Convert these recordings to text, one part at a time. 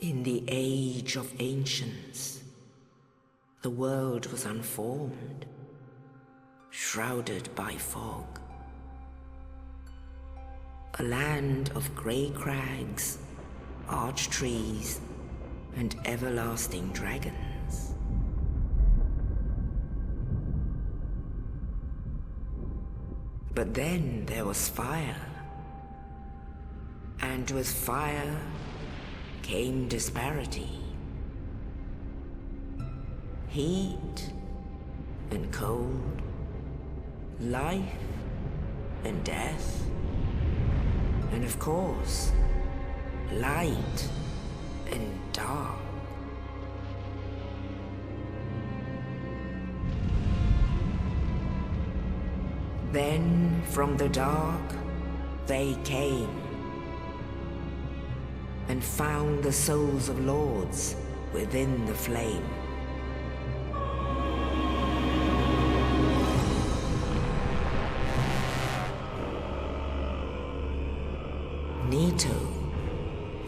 In the age of ancients, the world was unformed, shrouded by fog. A land of grey crags, arch trees, and everlasting dragons. But then there was fire, and with fire came disparity. Heat and cold, life and death, and of course, light and dark. Then from the dark they came and found the souls of lords within the flame. Nito,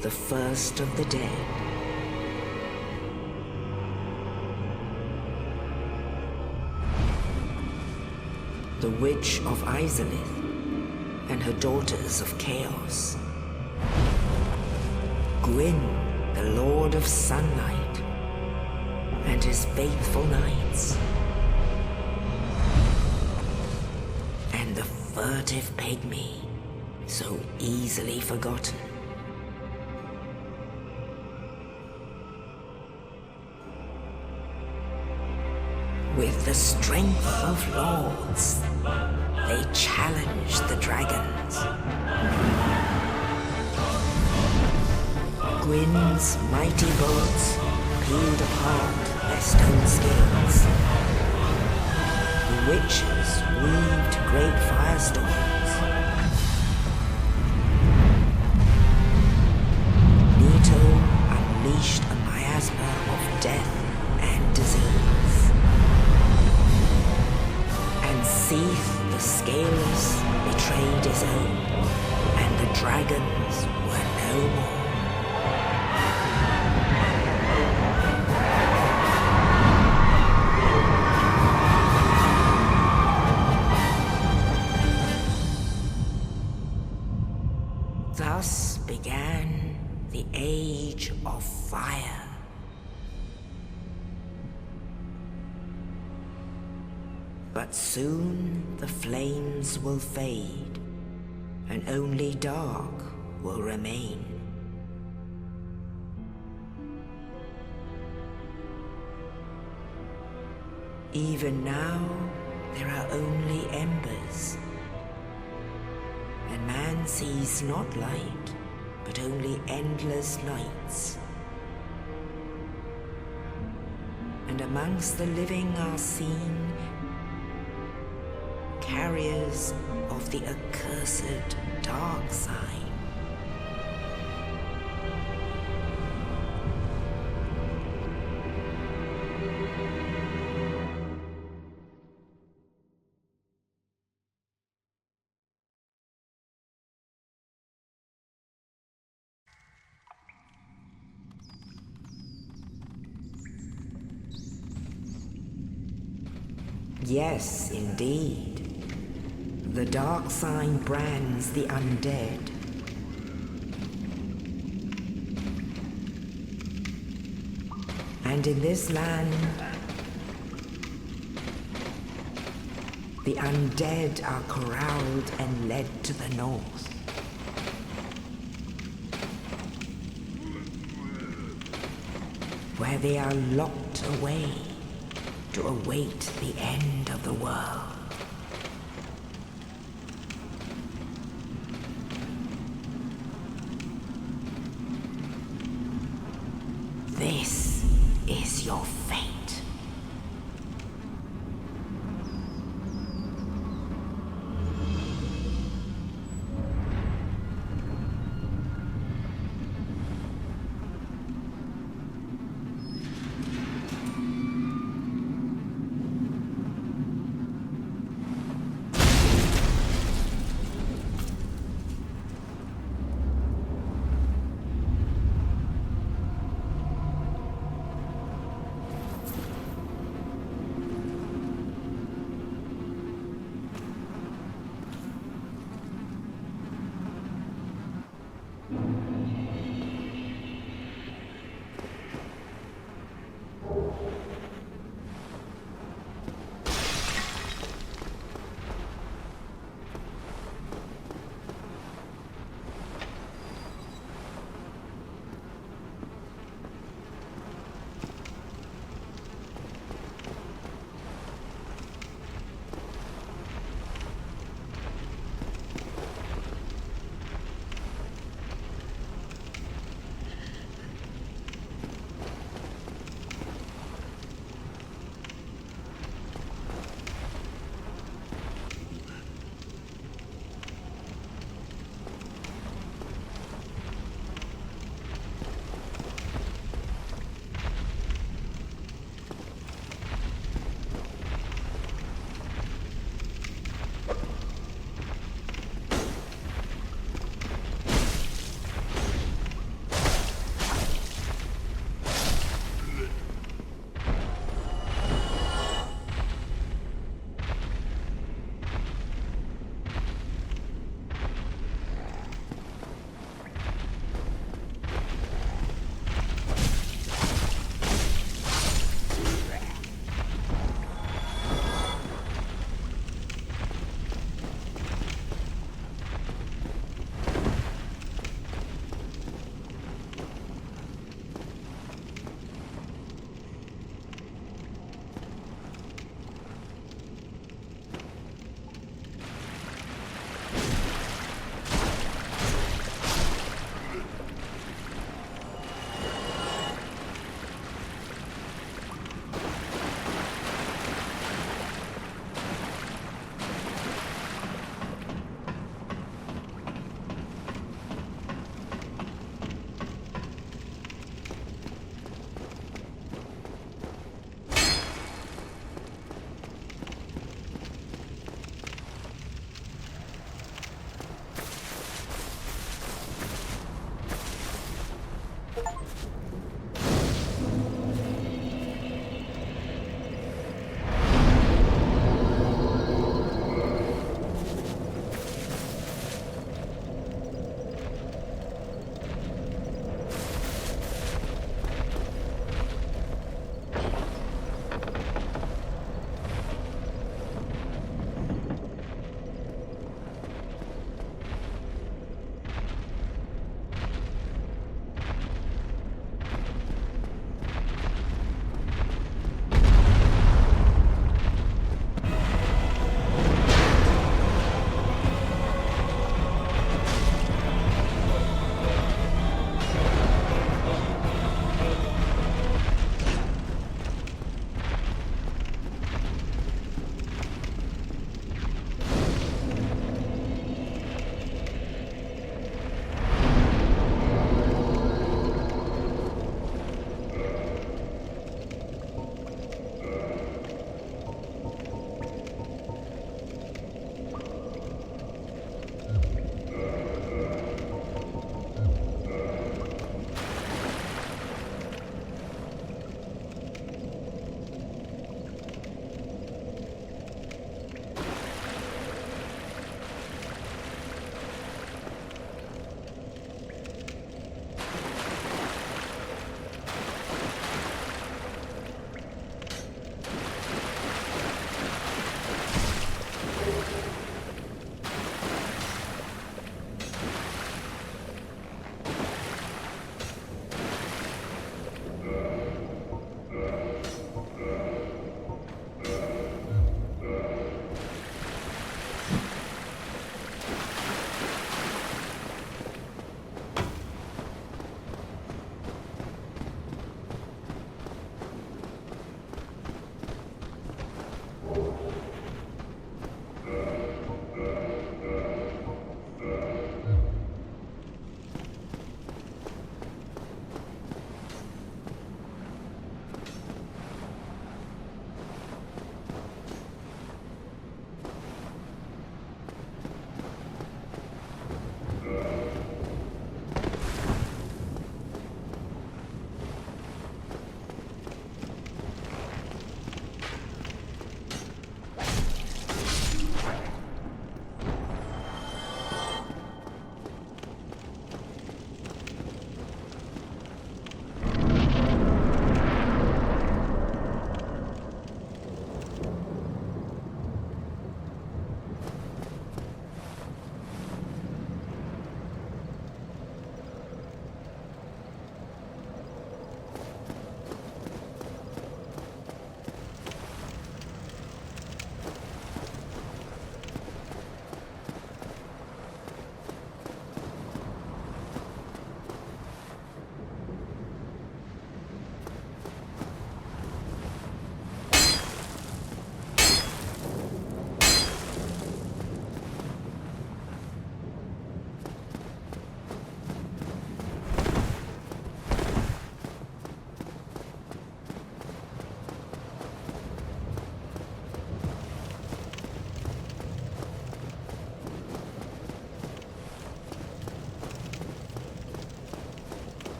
the first of the dead. The Witch of Izalith and her daughters of Chaos. Gwyn, the Lord of Sunlight, and his faithful knights. And the furtive pygmy, so easily forgotten. With the strength of lords, they challenged the dragons. Gwyn's mighty bolts peeled apart their stone scales. The witches weaved great firestorms. Nito unleashed a miasma of death and disease. And Seath, the Scaleless, betrayed his own, and the dragons were no more. Thus began the Age of Fire. But soon the flames will fade, and only dark will remain. Even now, there are only embers. And man sees not light, but only endless nights. And amongst the living are seen carriers of the accursed dark side. Yes, indeed. The dark sign brands the undead. And in this land, the undead are corralled and led to the north. Where they are locked away to await the end of the world. This is your fate.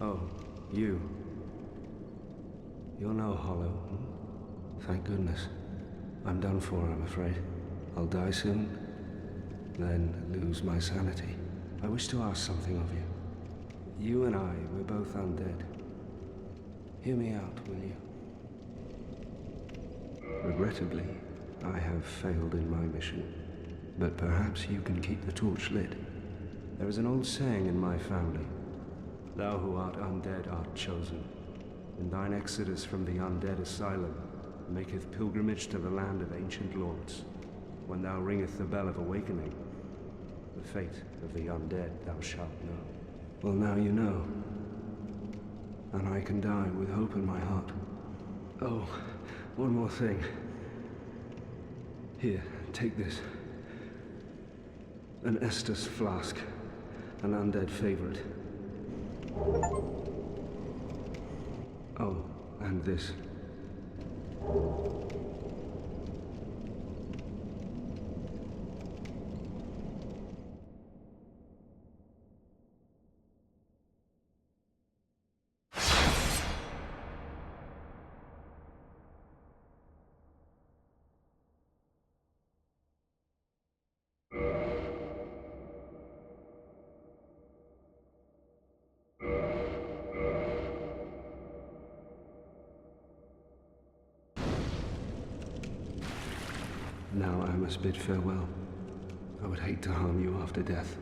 Oh, you. You're no hollow. Hmm? Thank goodness. I'm done for, I'm afraid. I'll die soon, then lose my sanity. I wish to ask something of you. You and I, we're both undead. Hear me out, will you? Regrettably, I have failed in my mission, but perhaps you can keep the torch lit. There is an old saying in my family, "Thou who art undead art chosen. In thine exodus from the undead asylum, maketh pilgrimage to the land of ancient lords. When thou ringeth the bell of awakening, the fate of the undead thou shalt know." Well, now you know. And I can die with hope in my heart. Oh, one more thing. Here, take this. An Estus flask. An undead favorite. Oh, and this. Now I must bid farewell. I would hate to harm you after death.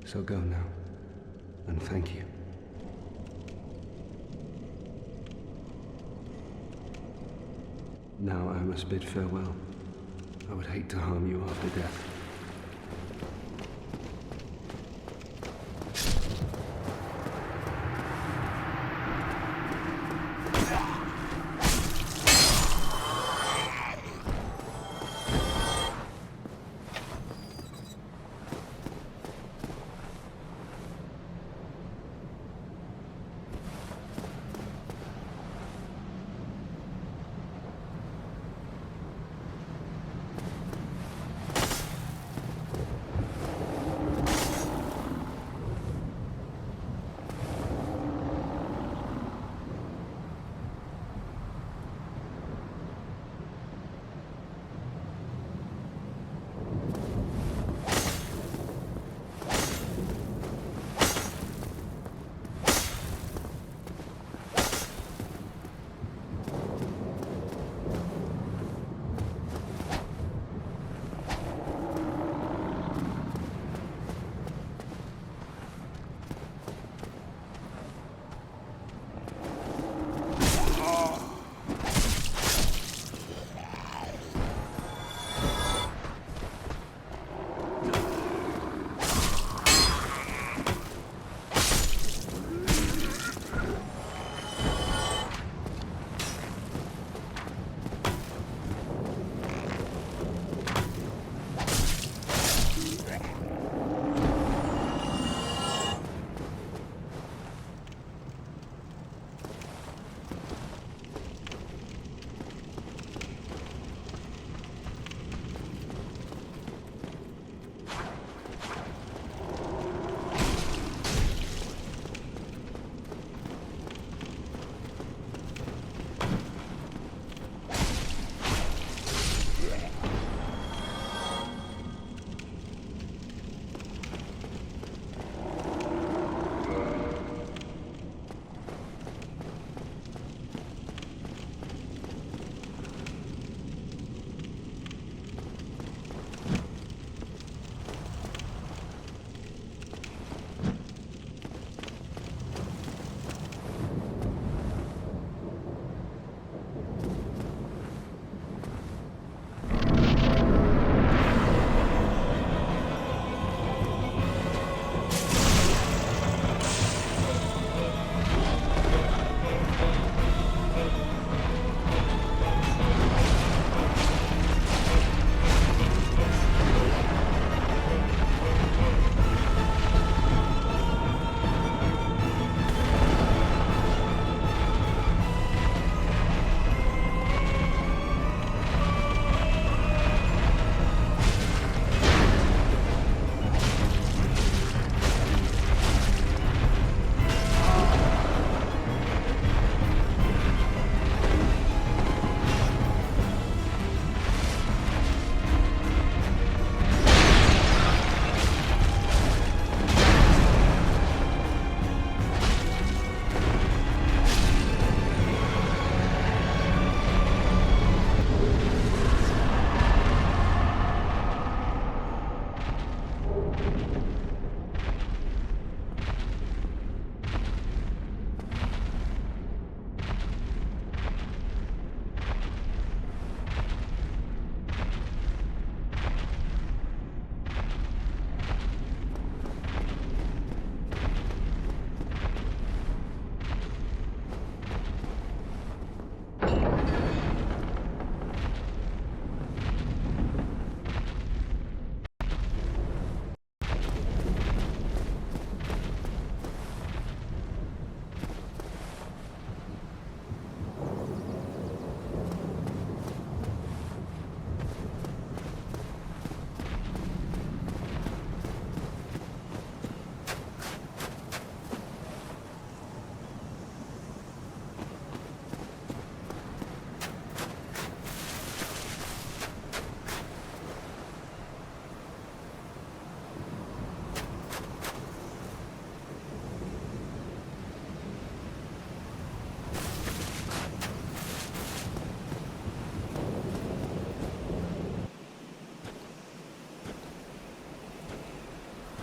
So go now, and thank you. Now I must bid farewell. I would hate to harm you after death.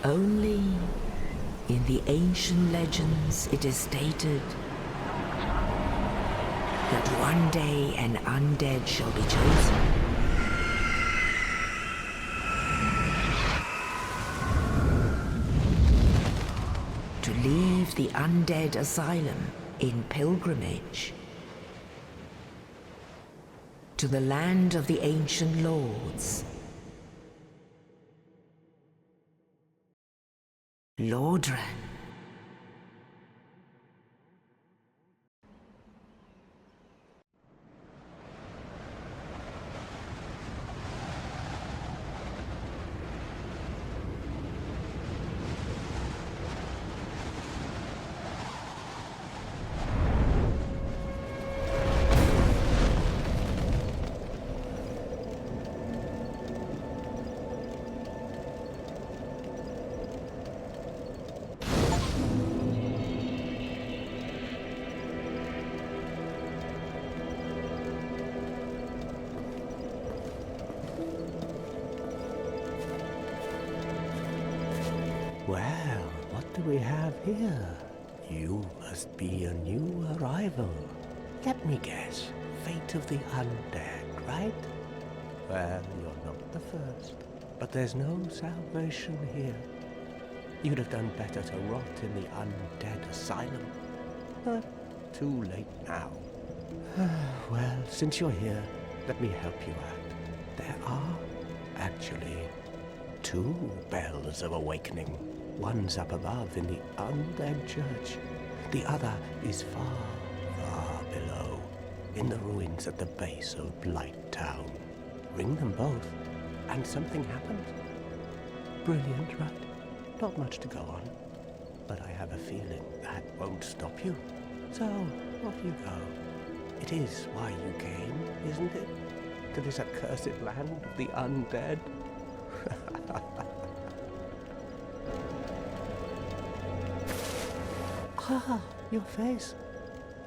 Only in the ancient legends it is stated that one day an undead shall be chosen. To leave the undead asylum in pilgrimage to the land of the ancient lords. Lordran. Well, what do we have here? You must be a new arrival. Let me guess, fate of the undead, right? Well, you're not the first, but there's no salvation here. You'd have done better to rot in the undead asylum. But too late now. Well, since you're here, let me help you out. There are, actually, 2 bells of awakening. One's up above in the undead church. The other is far, far below, in the ruins at the base of Blight Town. Ring them both, and something happens. Brilliant, right? Not much to go on, but I have a feeling that won't stop you. So, off you go. It is why you came, isn't it? To this accursed land of the undead? Ah, your face.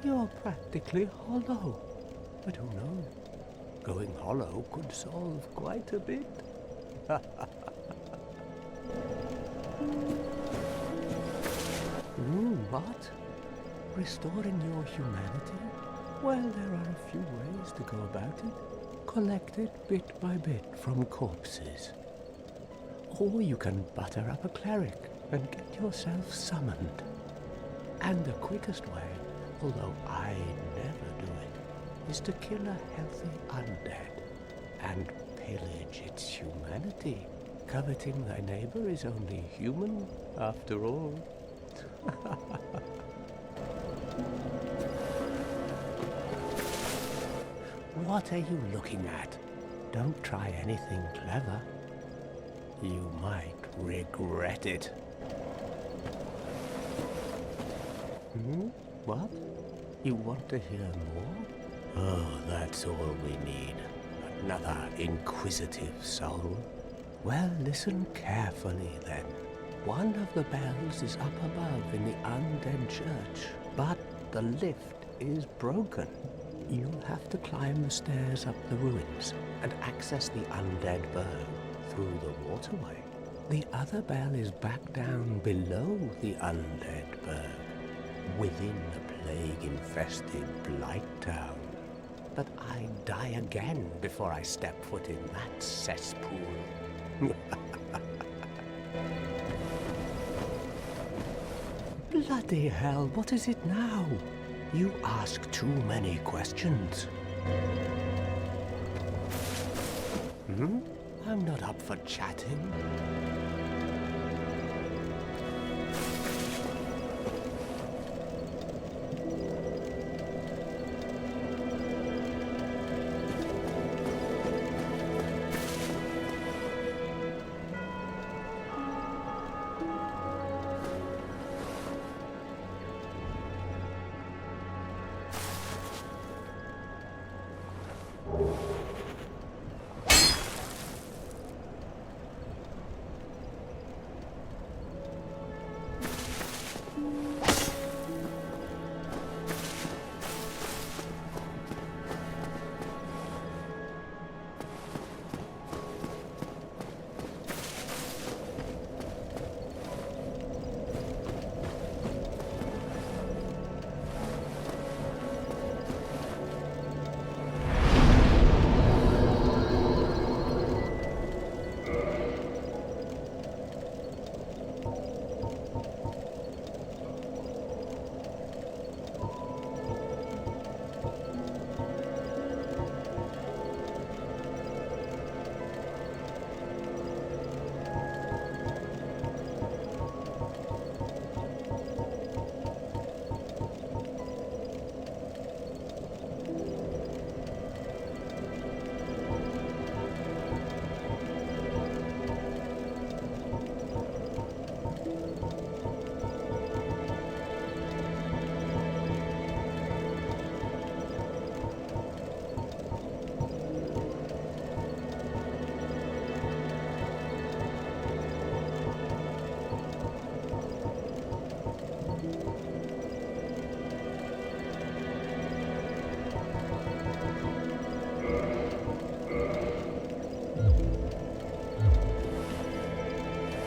You're practically hollow. But who knows? Going hollow could solve quite a bit. What? Restoring your humanity? Well, there are a few ways to go about it. Collect it bit by bit from corpses. Or you can butter up a cleric and get yourself summoned. And the quickest way, although I never do it, is to kill a healthy undead and pillage its humanity. Coveting thy neighbor is only human, after all. What are you looking at? Don't try anything clever. You might regret it. What? You want to hear more? Oh, that's all we need. Another inquisitive soul. Well, listen carefully then. One of the bells is up above in the undead church, but the lift is broken. You'll have to climb the stairs up the ruins and access the undead burg through the waterway. The other bell is back down below the undead burg, within the plague-infested Blight Town. But I'd die again before I step foot in that cesspool. Bloody hell, what is it now? You ask too many questions. I'm not up for chatting.